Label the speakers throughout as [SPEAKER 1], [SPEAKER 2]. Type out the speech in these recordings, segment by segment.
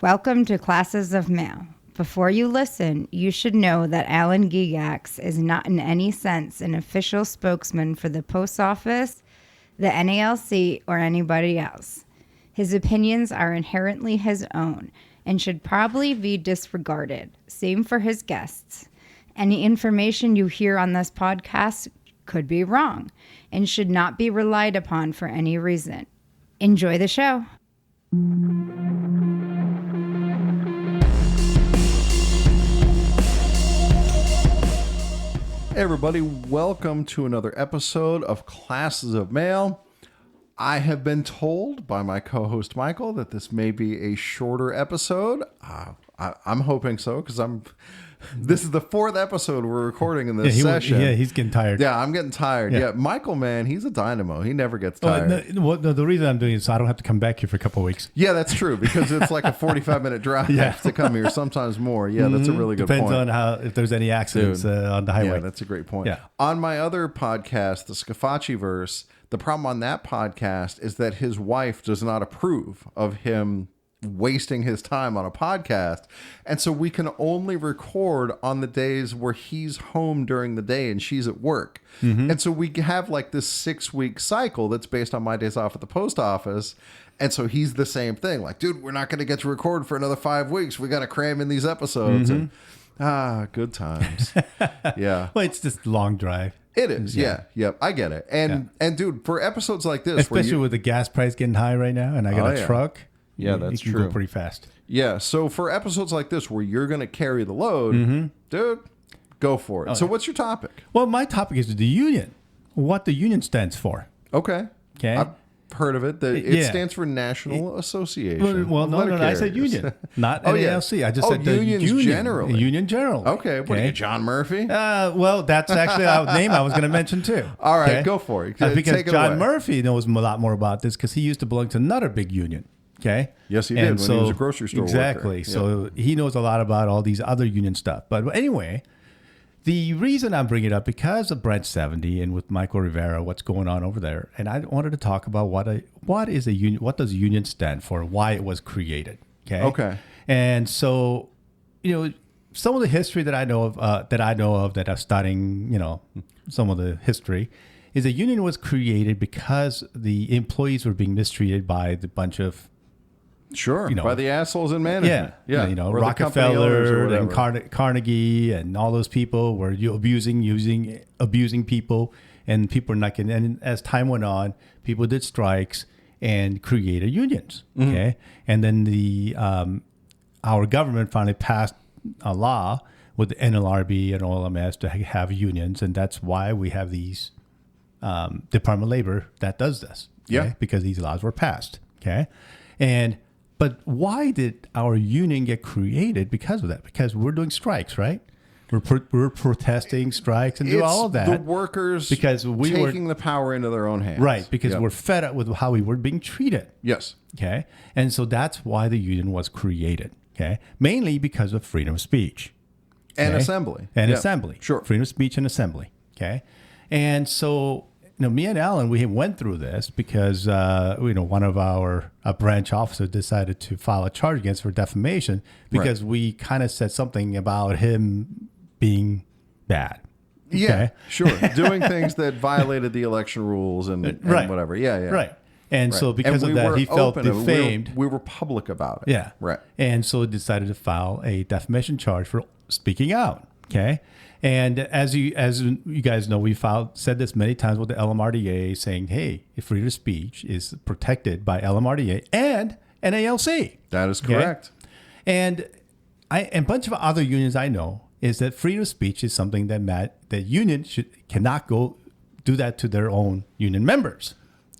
[SPEAKER 1] Welcome to Classes of Mail. Before you listen, you should know that Alan Gigax is not in any sense an official spokesman for the post office, the NALC, or anybody else. His opinions are inherently his own and should probably be disregarded. Same for his guests. Any information you hear on this podcast could be wrong and should not be relied upon for any reason. Enjoy the show.
[SPEAKER 2] Hey everybody, welcome to another episode of Classes of Mail. I have been told by my co-host Michael that this may be a shorter episode. I'm hoping so because this is the fourth episode we're recording in this session.
[SPEAKER 3] He's getting tired.
[SPEAKER 2] Yeah, I'm getting tired. Yeah, Michael, man, he's a dynamo. He never gets tired.
[SPEAKER 3] The reason I'm doing it is so I don't have to come back here for a couple of weeks.
[SPEAKER 2] Yeah, that's true because it's like a 45-minute drive to come here, sometimes more. Yeah, that's a really good point.
[SPEAKER 3] Depends on if there's any accidents on the highway.
[SPEAKER 2] Yeah, that's a great point.
[SPEAKER 3] Yeah.
[SPEAKER 2] On my other podcast, the Scafacciverse, the problem on that podcast is that his wife does not approve of him wasting his time on a podcast. And so we can only record on the days where he's home during the day and she's at work. Mm-hmm. And so we have like this 6-week cycle that's based on my days off at the post office. And so he's the same thing. Like, dude, we're not going to get to record for another 5 weeks. We got to cram in these episodes. Mm-hmm. And good times. Yeah.
[SPEAKER 3] Well, it's just a long drive.
[SPEAKER 2] It is. Yeah. I get it. And dude, for episodes like this,
[SPEAKER 3] especially with the gas price getting high right now and I got a truck.
[SPEAKER 2] Yeah, that's
[SPEAKER 3] true. Go pretty fast.
[SPEAKER 2] Yeah, so for episodes like this where you're going to carry the load, dude, go for it. So what's your topic?
[SPEAKER 3] Well, my topic is the union. What the union stands for.
[SPEAKER 2] Okay. I've heard of it. It stands for National Association.
[SPEAKER 3] Well, no, I said union, not NALC. I just said the
[SPEAKER 2] union generally.
[SPEAKER 3] Union general.
[SPEAKER 2] Okay. What are you, John Murphy?
[SPEAKER 3] Well, that's actually a name I was going to mention too.
[SPEAKER 2] All right, go for it.
[SPEAKER 3] Because John Murphy knows a lot more about this because he used to belong to another big union. Okay.
[SPEAKER 2] Yes, he did when he was a grocery store
[SPEAKER 3] exactly.
[SPEAKER 2] worker.
[SPEAKER 3] So he knows a lot about all these other union stuff. But anyway, the reason I'm bringing it up because of Branch 70 and with Michael Rivera, what's going on over there, and I wanted to talk about what is a union, what does a union stand for, why it was created. Okay. And so, some of the history that I know of, that I'm studying, some of the history, is a union was created because the employees were being mistreated by the bunch of
[SPEAKER 2] by the assholes in management.
[SPEAKER 3] Yeah. Rockefeller and Carnegie and all those people were abusing people, and people were not getting. And as time went on, people did strikes and created unions. Okay, and then our government finally passed a law with the NLRB and OLMS to have unions, and that's why we have these Department of Labor that does this. Okay? Because these laws were passed. Okay, But why did our union get created because of that? Because we're doing strikes, right? We're protesting strikes and do all of that.
[SPEAKER 2] The workers because we taking the power into their own hands.
[SPEAKER 3] Right, because we're fed up with how we were being treated.
[SPEAKER 2] Yes.
[SPEAKER 3] Okay, and so that's why the union was created. Okay, mainly because of freedom of speech.
[SPEAKER 2] And assembly.
[SPEAKER 3] Assembly.
[SPEAKER 2] Sure.
[SPEAKER 3] Freedom of speech and assembly. Okay, and so... me and Alan, we went through this because, one of our branch officers decided to file a charge against for defamation because we kind of said something about him being bad.
[SPEAKER 2] Yeah, okay? Sure. Doing things that violated the election rules and whatever. Yeah.
[SPEAKER 3] Right. And so because of that, he felt defamed.
[SPEAKER 2] We were public about it.
[SPEAKER 3] Yeah.
[SPEAKER 2] Right.
[SPEAKER 3] And so he decided to file a defamation charge for speaking out. Okay. And as you guys know, we said this many times with the LMRDA saying, hey, freedom of speech is protected by LMRDA and NALC.
[SPEAKER 2] That is correct.
[SPEAKER 3] Okay? And a bunch of other unions I know is that freedom of speech is something that union cannot go do that to their own union members.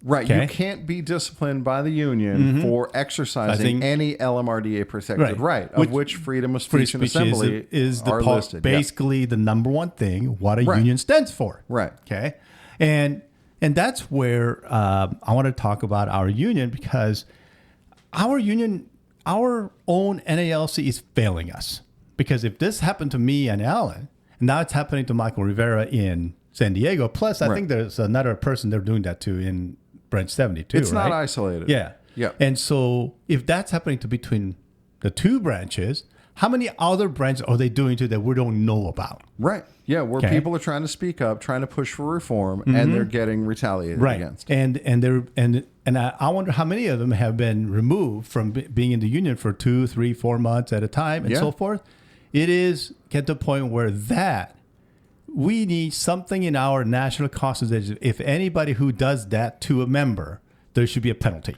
[SPEAKER 2] Right. Okay? You can't be disciplined by the union for exercising any LMRDA protected right, of which freedom of speech and assembly
[SPEAKER 3] is
[SPEAKER 2] listed.
[SPEAKER 3] Basically the number one thing what a union stands for.
[SPEAKER 2] Right.
[SPEAKER 3] Okay. And that's where I want to talk about our union because our union, our own NALC is failing us. Because if this happened to me and Alan, and now it's happening to Michael Rivera in San Diego, plus I think there's another person they're doing that to in Branch 70 too.
[SPEAKER 2] It's not isolated.
[SPEAKER 3] Yeah. And so if that's happening to between the 2 branches, how many other branches are they doing to that we don't know about?
[SPEAKER 2] Right. Yeah, where people are trying to speak up, trying to push for reform, and they're getting retaliated against.
[SPEAKER 3] And I wonder how many of them have been removed from being in the union for 2, 3, 4 months at a time and so forth. It is get to the point where we need something in our national constitution. If anybody who does that to a member, there should be a penalty.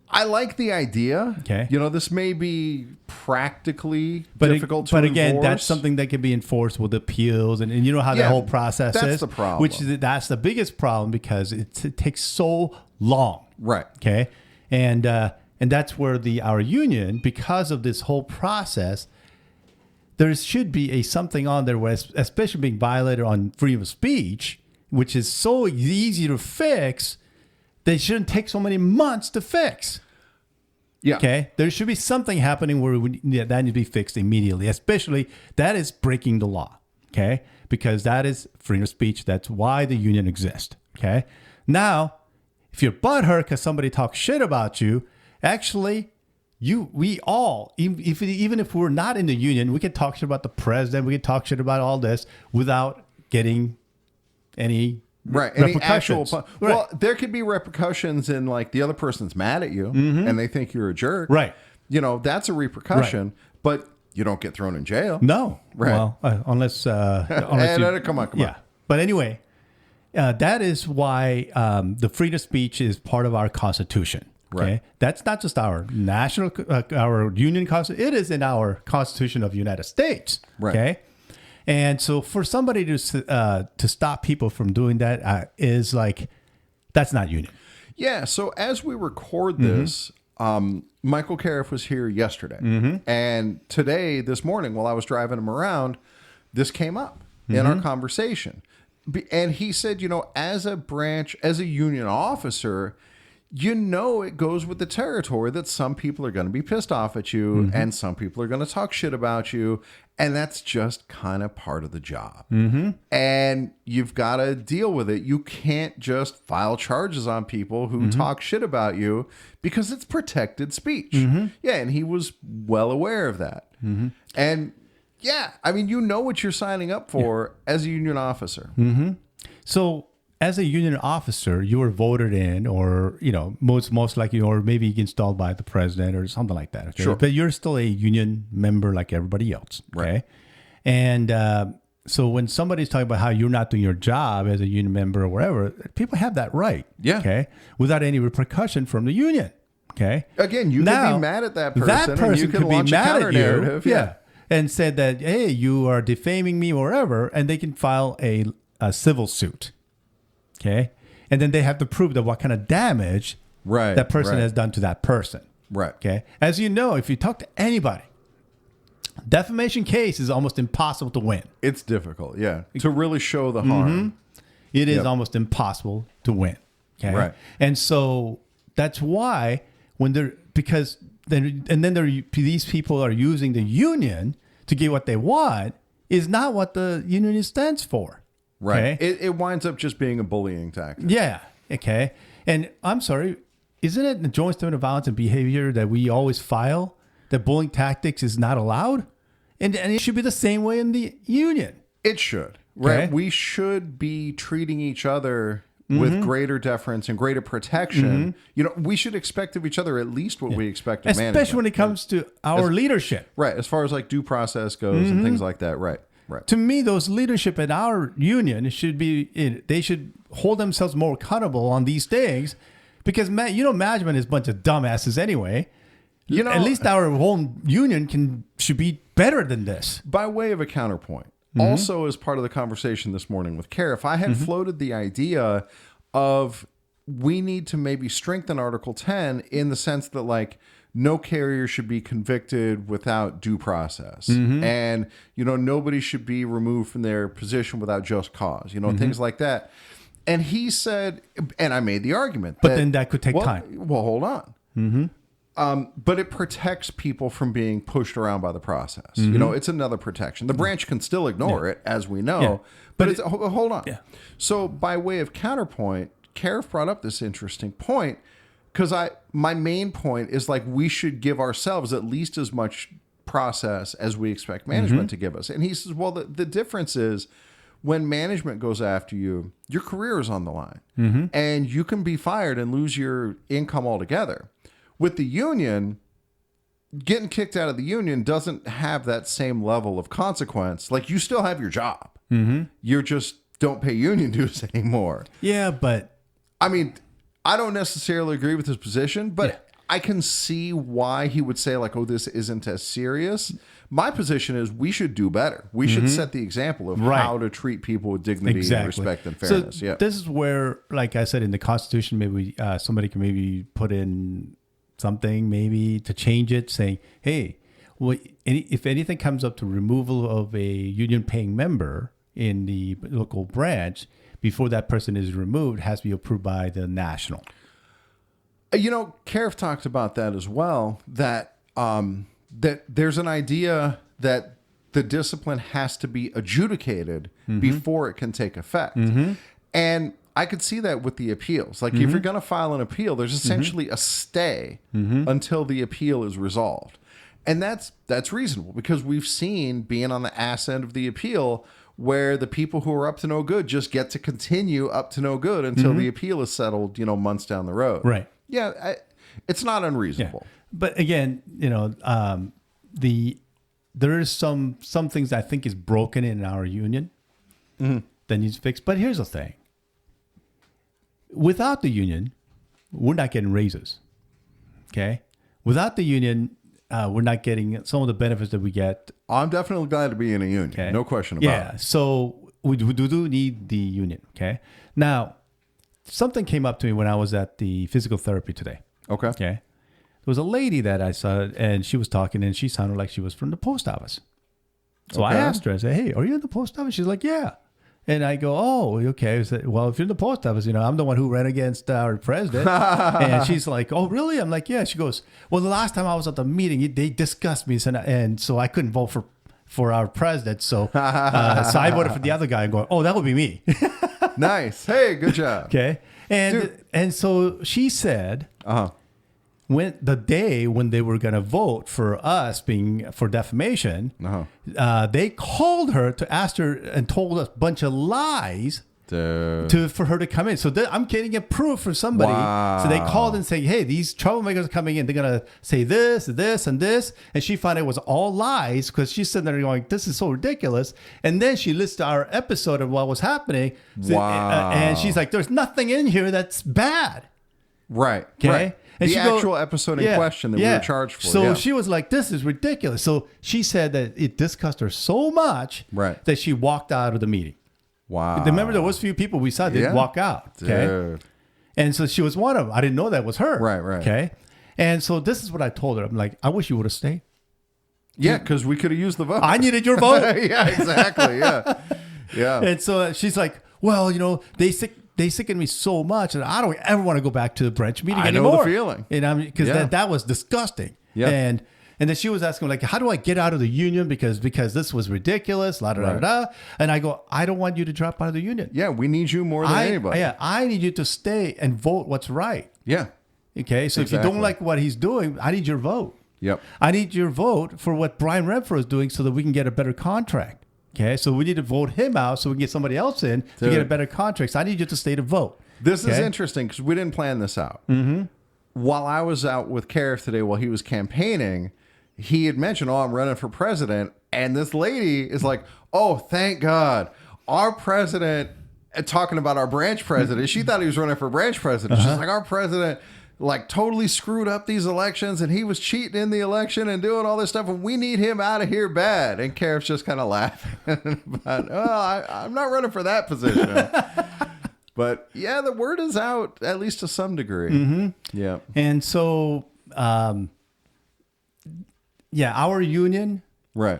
[SPEAKER 2] I like the idea.
[SPEAKER 3] Okay.
[SPEAKER 2] This may be practically difficult to enforce.
[SPEAKER 3] But again, that's something that can be enforced with appeals. And you know how the whole process is?
[SPEAKER 2] That's the problem.
[SPEAKER 3] That's the biggest problem because it takes so long.
[SPEAKER 2] Right.
[SPEAKER 3] Okay. And that's where our union, because of this whole process, there should be something on there where, especially being violated on freedom of speech, which is so easy to fix, they shouldn't take so many months to fix.
[SPEAKER 2] Yeah.
[SPEAKER 3] Okay. There should be something happening where that needs to be fixed immediately, especially that is breaking the law. Okay. Because that is freedom of speech. That's why the union exists. Okay. Now, if you're butthurt because somebody talks shit about you, actually, we all, even if we're not in the union, we can talk shit about the president. We can talk shit about all this without getting any repercussions.
[SPEAKER 2] Well, there could be repercussions in like the other person's mad at you and they think you're a jerk.
[SPEAKER 3] Right.
[SPEAKER 2] That's a repercussion, but you don't get thrown in jail.
[SPEAKER 3] No.
[SPEAKER 2] Right.
[SPEAKER 3] Well, unless
[SPEAKER 2] come on.
[SPEAKER 3] Yeah. But anyway, that is why the freedom of speech is part of our Constitution. Okay.
[SPEAKER 2] Right.
[SPEAKER 3] That's not just our national, our union constitution. It is in our Constitution of the United States.
[SPEAKER 2] Right.
[SPEAKER 3] Okay. And so for somebody to stop people from doing that is like, that's not union.
[SPEAKER 2] Yeah. So as we record this, Michael Cariff was here yesterday. And today, this morning, while I was driving him around, this came up in our conversation. And he said, as a union officer, it goes with the territory that some people are going to be pissed off at you and some people are going to talk shit about you. And that's just kind of part of the job. And you've got to deal with it. You can't just file charges on people who talk shit about you because it's protected speech. Yeah. And he was well aware of that. And yeah, I mean, what you're signing up for as a union officer.
[SPEAKER 3] So as a union officer, you were voted in or, most likely, or maybe installed by the president or something like that. Okay?
[SPEAKER 2] Sure.
[SPEAKER 3] But you're still a union member like everybody else. Okay.
[SPEAKER 2] Right.
[SPEAKER 3] And so when somebody's talking about how you're not doing your job as a union member or whatever, people have that right.
[SPEAKER 2] Yeah.
[SPEAKER 3] Okay. Without any repercussion from the union. Okay.
[SPEAKER 2] Again, you can be mad at that person. That person and you can
[SPEAKER 3] could be mad at you.
[SPEAKER 2] Yeah.
[SPEAKER 3] And said that, hey, you are defaming me or whatever. And they can file a civil suit. Okay. And then they have to prove that what kind of damage that person has done to that person.
[SPEAKER 2] Right.
[SPEAKER 3] Okay. As you know, if you talk to anybody, defamation case is almost impossible to win.
[SPEAKER 2] It's difficult. Yeah. To really show the harm.
[SPEAKER 3] It is almost impossible to win. Okay.
[SPEAKER 2] Right.
[SPEAKER 3] And so that's why these people are using the union to get what they want is not what the union stands for.
[SPEAKER 2] Right.
[SPEAKER 3] Okay?
[SPEAKER 2] It winds up just being a bullying tactic.
[SPEAKER 3] Yeah. Okay. And I'm sorry, isn't it the joint statement of violence and behavior that we always file that bullying tactics is not allowed? And it should be the same way in the union.
[SPEAKER 2] It should. Right.
[SPEAKER 3] Okay.
[SPEAKER 2] We should be treating each other with greater deference and greater protection. We should expect of each other at least what we expect of management.
[SPEAKER 3] Especially when it comes to our leadership.
[SPEAKER 2] Right. As far as like due process goes and things like that. Right. Right.
[SPEAKER 3] To me, those leadership in our union they should hold themselves more accountable on these things because, management is a bunch of dumbasses anyway. At least our whole union should be better than this.
[SPEAKER 2] By way of a counterpoint, also as part of the conversation this morning with Cariff, I had floated the idea of we need to maybe strengthen Article 10 in the sense that like no carrier should be convicted without due process. And, nobody should be removed from their position without just cause, things like that. And he said, and I made the argument.
[SPEAKER 3] But then that could take time.
[SPEAKER 2] Well, hold on. But it protects people from being pushed around by the process. It's another protection. The branch can still ignore it, as we know.
[SPEAKER 3] Yeah.
[SPEAKER 2] But hold on.
[SPEAKER 3] Yeah.
[SPEAKER 2] So by way of counterpoint, Cariff brought up this interesting point. because my main point is like we should give ourselves at least as much process as we expect management to give us. And he says, well, the difference is when management goes after you, your career is on the line and you can be fired and lose your income altogether. With the union, getting kicked out of the union doesn't have that same level of consequence. Like you still have your job. You just don't pay union dues anymore.
[SPEAKER 3] Yeah, but
[SPEAKER 2] I mean, I don't necessarily agree with his position, but I can see why he would say like, oh, this isn't as serious. My position is we should do better. We should set the example of how to treat people with dignity and respect and fairness.
[SPEAKER 3] So this is where, like I said, in the Constitution, maybe somebody can maybe put in something maybe to change it, saying, hey, well, if anything comes up to removal of a union paying member in the local branch, before that person is removed, has to be approved by the national.
[SPEAKER 2] You know, Karif talked about that as well, that that there's an idea that the discipline has to be adjudicated before it can take effect. And I could see that with the appeals. Like if you're going to file an appeal, there's essentially a stay until the appeal is resolved. And that's reasonable because we've seen being on the ass end of the appeal where the people who are up to no good just get to continue up to no good until the appeal is settled, you know, months down the road.
[SPEAKER 3] Right.
[SPEAKER 2] Yeah, it's not unreasonable.
[SPEAKER 3] Yeah. But again, you know, there is some things I think is broken in our union that needs fixed. But here's the thing. Without the union, we're not getting raises. Okay? Without the union, we're not getting some of the benefits that we get.
[SPEAKER 2] I'm definitely glad to be in a union.
[SPEAKER 3] Okay?
[SPEAKER 2] No question about it.
[SPEAKER 3] Yeah. So we do need the union. Okay? Now, something came up to me when I was at the physical therapy today.
[SPEAKER 2] Okay.
[SPEAKER 3] Okay. There was a lady that I saw, and she was talking, and she sounded like she was from the post office. So I asked her, I said, hey, are you in the post office? She's like, yeah. And I go, oh, okay. I said, well, if you're in the post office, you know, I'm the one who ran against our president. And she's like, oh, really? I'm like, yeah. She goes, well, the last time I was at the meeting, they discussed me, and so I couldn't vote for our president. So so I voted for the other guy and going, oh, that would be me.
[SPEAKER 2] Nice. Hey, good job.
[SPEAKER 3] Okay. And so she said, when the day when they were going to vote for us being for defamation, they called her to ask her and told us a bunch of lies for her to come in. So I'm getting a proof for somebody. Wow. So they called and saying, hey, these troublemakers are coming in. They're going to say this, this, and this. And she found it was all lies because she's sitting there going, this is so ridiculous. And then she listed our episode of what was happening. So, and she's like, there's nothing in here that's bad.
[SPEAKER 2] Right.
[SPEAKER 3] Okay.
[SPEAKER 2] Right. And the actual episode in question that we were charged for.
[SPEAKER 3] So she was like, this is ridiculous. So she said that it disgusted her so much that she walked out of the meeting.
[SPEAKER 2] Wow.
[SPEAKER 3] Remember, there was a few people we saw didn't walk out. Okay. Dude. And so she was one of them. I didn't know that was her.
[SPEAKER 2] Right.
[SPEAKER 3] Okay. And so this is what I told her. I'm like, I wish you would have stayed.
[SPEAKER 2] Yeah, because we could have used the vote.
[SPEAKER 3] I needed your vote.
[SPEAKER 2] Yeah, exactly. Yeah. Yeah.
[SPEAKER 3] And so she's like, well, you know, they sickened me so much, and I don't ever want to go back to the branch meeting anymore.
[SPEAKER 2] I know the feeling.
[SPEAKER 3] And because that was disgusting.
[SPEAKER 2] Yeah.
[SPEAKER 3] And then she was asking, like, how do I get out of the union? Because this was ridiculous, la da da da. And I go, I don't want you to drop out of the union.
[SPEAKER 2] Yeah, we need you more than anybody.
[SPEAKER 3] Yeah, I need you to stay and vote what's right.
[SPEAKER 2] Yeah.
[SPEAKER 3] Okay, so if you don't like what he's doing, I need your vote.
[SPEAKER 2] Yep.
[SPEAKER 3] I need your vote for what Brian Renfro is doing so that we can get a better contract. Okay, so we need to vote him out so we can get somebody else in to get a better contract. So I need you to stay to vote.
[SPEAKER 2] This is interesting because we didn't plan this out. While I was out with Karif today while he was campaigning, he had mentioned, oh, I'm running for president. And this lady is like, oh, thank God. Our president, talking about our branch president, she thought he was running for branch president. She's like, our president like totally screwed up these elections and he was cheating in the election and doing all this stuff and we need him out of here bad. And Karif's just kind of laughing about, I'm not running for that position. But yeah, the word is out at least to some degree. Yeah.
[SPEAKER 3] And so, our union,
[SPEAKER 2] right.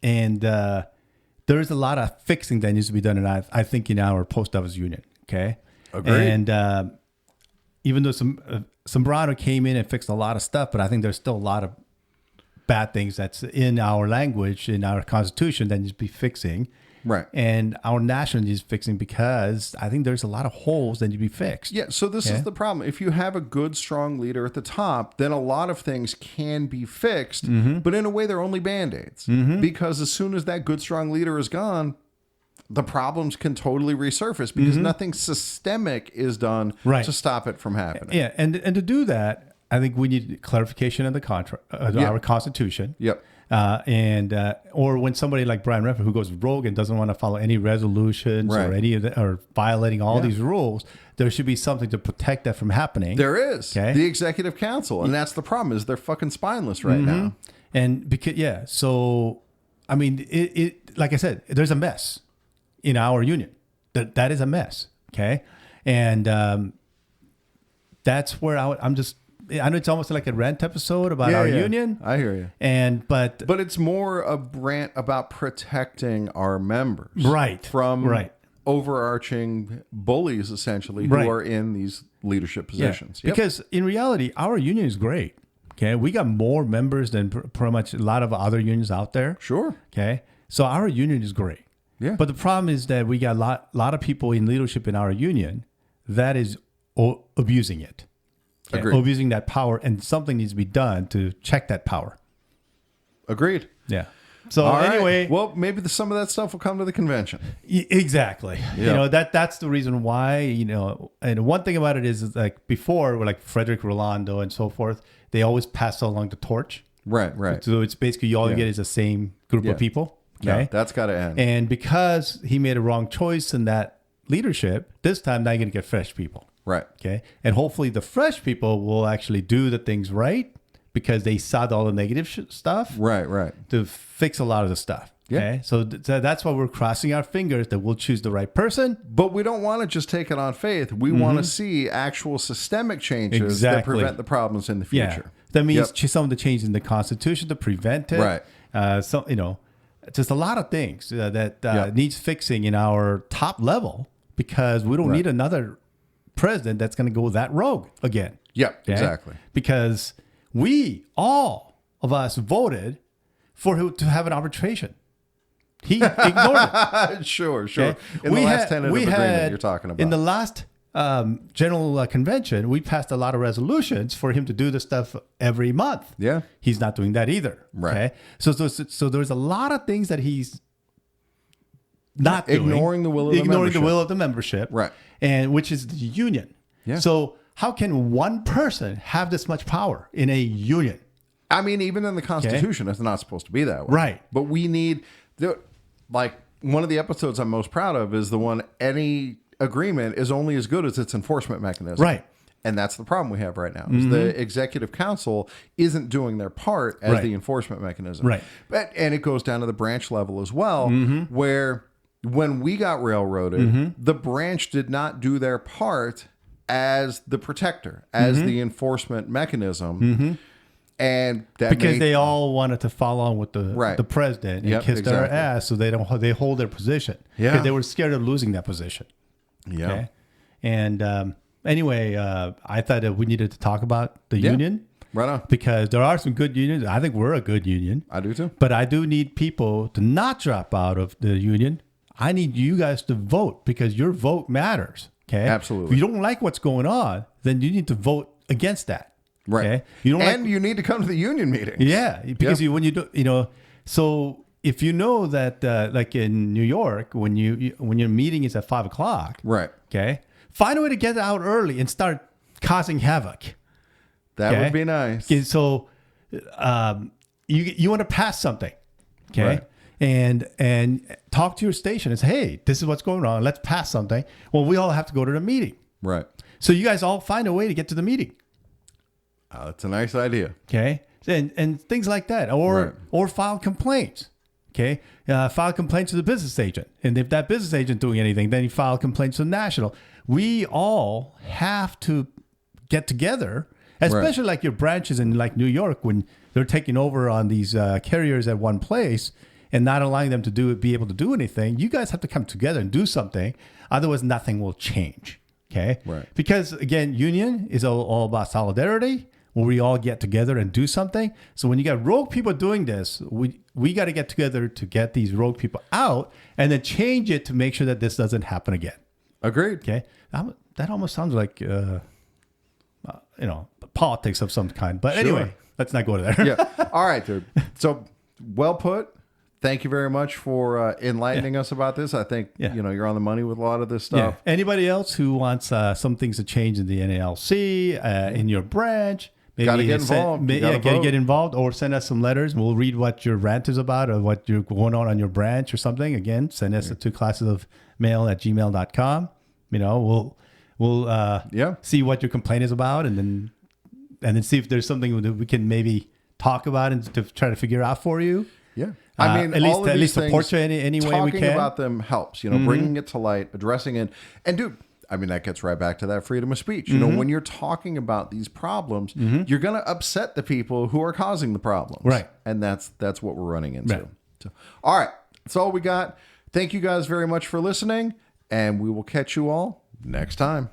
[SPEAKER 3] There's a lot of fixing that needs to be done. And I think in our post office union. Okay.
[SPEAKER 2] Agreed.
[SPEAKER 3] And, even though Sombrano came in and fixed a lot of stuff, but I think there's still a lot of bad things that's in our language, in our constitution that needs to be fixing.
[SPEAKER 2] Right.
[SPEAKER 3] And our national needs fixing because I think there's a lot of holes that need to be fixed.
[SPEAKER 2] Yeah, so this is the problem. If you have a good, strong leader at the top, then a lot of things can be fixed, but in a way they're only Band-Aids. Because as soon as that good, strong leader is gone, the problems can totally resurface because nothing systemic is done to stop it from happening.
[SPEAKER 3] Yeah, and to do that, I think we need clarification of the contract, our Constitution.
[SPEAKER 2] Yep.
[SPEAKER 3] Or when somebody like Brian Redford, who goes rogue and doesn't want to follow any resolutions or any of the, or violating all these rules, there should be something to protect that from happening.
[SPEAKER 2] There is the Executive Council, and that's the problem is they're fucking spineless right now.
[SPEAKER 3] And because so I mean, it like I said, there's a mess in our union. That is a mess. Okay, and that's where I'm just. I know it's almost like a rant episode about our union.
[SPEAKER 2] I hear you.
[SPEAKER 3] But
[SPEAKER 2] it's more a rant about protecting our members, from overarching bullies, essentially, who are in these leadership positions.
[SPEAKER 3] Yeah. Because in reality, our union is great. Okay, we got more members than pretty much a lot of other unions out there.
[SPEAKER 2] Sure.
[SPEAKER 3] Okay, so our union is great.
[SPEAKER 2] Yeah.
[SPEAKER 3] But the problem is that we got a lot of people in leadership in our union that is abusing it.
[SPEAKER 2] Agreed.
[SPEAKER 3] Abusing that power, and something needs to be done to check that power.
[SPEAKER 2] Agreed.
[SPEAKER 3] Yeah. So
[SPEAKER 2] All
[SPEAKER 3] anyway,
[SPEAKER 2] right. Well, maybe some of that stuff will come to the convention.
[SPEAKER 3] Exactly.
[SPEAKER 2] Yeah.
[SPEAKER 3] You know, that's the reason why, you know, and one thing about it is like before, like Frederick Rolando and so forth, they always pass along the torch.
[SPEAKER 2] Right.
[SPEAKER 3] So it's basically all you get is the same group of people. Okay.
[SPEAKER 2] No, that's got to end.
[SPEAKER 3] And because he made a wrong choice in that leadership, this time now you're going to get fresh people.
[SPEAKER 2] Right.
[SPEAKER 3] Okay. And hopefully the fresh people will actually do the things right because they saw all the negative stuff.
[SPEAKER 2] Right.
[SPEAKER 3] To fix a lot of the stuff. Okay.
[SPEAKER 2] Yeah.
[SPEAKER 3] So that's why we're crossing our fingers that we'll choose the right person.
[SPEAKER 2] But we don't want to just take it on faith. We want to see actual systemic changes that prevent the problems in the future.
[SPEAKER 3] Yeah. That means some of the changes in the Constitution to prevent it.
[SPEAKER 2] Right.
[SPEAKER 3] So, you know, just a lot of things that needs fixing in our top level because we don't need another president that's going to go that rogue again.
[SPEAKER 2] Yeah,
[SPEAKER 3] okay?
[SPEAKER 2] Exactly.
[SPEAKER 3] Because all of us voted for him to have an arbitration. He ignored it.
[SPEAKER 2] Sure. Okay? In the last tentative agreement you're talking about.
[SPEAKER 3] In the last general convention, we passed a lot of resolutions for him to do the stuff every month.
[SPEAKER 2] Yeah.
[SPEAKER 3] He's not doing that either.
[SPEAKER 2] Right.
[SPEAKER 3] Okay? So there's a lot of things that he's not doing.
[SPEAKER 2] Ignoring the will of the membership.
[SPEAKER 3] Right. And which is the union.
[SPEAKER 2] Yeah.
[SPEAKER 3] So how can one person have this much power in a union?
[SPEAKER 2] I mean, even in the Constitution, it's not supposed to be that way.
[SPEAKER 3] Right.
[SPEAKER 2] But we need, like, one of the episodes I'm most proud of is the one any agreement is only as good as its enforcement mechanism.
[SPEAKER 3] Right.
[SPEAKER 2] And that's the problem we have right now. Is the Executive Council isn't doing their part as the enforcement mechanism.
[SPEAKER 3] Right.
[SPEAKER 2] And it goes down to the branch level as well, where when we got railroaded, the branch did not do their part as the protector, as the enforcement mechanism. And that
[SPEAKER 3] because they all wanted to follow on with the president and kiss their ass, so they hold their position.
[SPEAKER 2] Yeah.
[SPEAKER 3] Because they were scared of losing that position.
[SPEAKER 2] Yeah.
[SPEAKER 3] Okay? And anyway, I thought that we needed to talk about the union.
[SPEAKER 2] Right on.
[SPEAKER 3] Because there are some good unions. I think we're a good union.
[SPEAKER 2] I do too.
[SPEAKER 3] But I do need people to not drop out of the union. I need you guys to vote because your vote matters. Okay.
[SPEAKER 2] Absolutely.
[SPEAKER 3] If you don't like what's going on, then you need to vote against that.
[SPEAKER 2] Right. Okay?
[SPEAKER 3] You don't
[SPEAKER 2] you need to come to the union meeting.
[SPEAKER 3] Yeah. Because when you do, so if you know that, like in New York, when your meeting is at 5:00,
[SPEAKER 2] right.
[SPEAKER 3] Okay. Find a way to get out early and start causing havoc.
[SPEAKER 2] That would be nice.
[SPEAKER 3] Okay, so, you want to pass something. Okay. Right. And talk to your station and say, hey, this is what's going on. Let's pass something. Well, we all have to go to the meeting.
[SPEAKER 2] Right.
[SPEAKER 3] So you guys all find a way to get to the meeting.
[SPEAKER 2] That's a nice idea.
[SPEAKER 3] Okay. And things like that. Or file complaints. Okay. File complaints to the business agent. And if that business agent doing anything, then you file complaints to the national. We all have to get together, especially like your branches in like New York when they're taking over on these carriers at one place and not allowing them to be able to do anything. You guys have to come together and do something. Otherwise, nothing will change. Okay.
[SPEAKER 2] Right.
[SPEAKER 3] Because again, union is all about solidarity. where we all get together and do something. So when you got rogue people doing this, we got to get together to get these rogue people out and then change it to make sure that this doesn't happen again.
[SPEAKER 2] Agreed.
[SPEAKER 3] Okay. That almost sounds like, politics of some kind. But anyway, let's not go to there.
[SPEAKER 2] Yeah. All right, dude. So well put. Thank you very much for enlightening us about this. I think you're on the money with a lot of this stuff.
[SPEAKER 3] Yeah. Anybody else who wants some things to change in the NALC, in your branch, maybe
[SPEAKER 2] gotta get involved.
[SPEAKER 3] Get involved, or send us some letters. We'll read what your rant is about or what you're going on your branch or something. Again, send us to classesofmail@gmail.com. We'll see what your complaint is about, and then see if there's something that we can maybe talk about and to try to figure out for you.
[SPEAKER 2] Yeah. I mean,
[SPEAKER 3] at least support you any way we can.
[SPEAKER 2] Talking about them helps, bringing it to light, addressing it. And dude, I mean, that gets right back to that freedom of speech. When you're talking about these problems, you're going to upset the people who are causing the problems.
[SPEAKER 3] Right.
[SPEAKER 2] And that's what we're running into.
[SPEAKER 3] Right.
[SPEAKER 2] So, all right. That's all we got. Thank you guys very much for listening, and we will catch you all next time.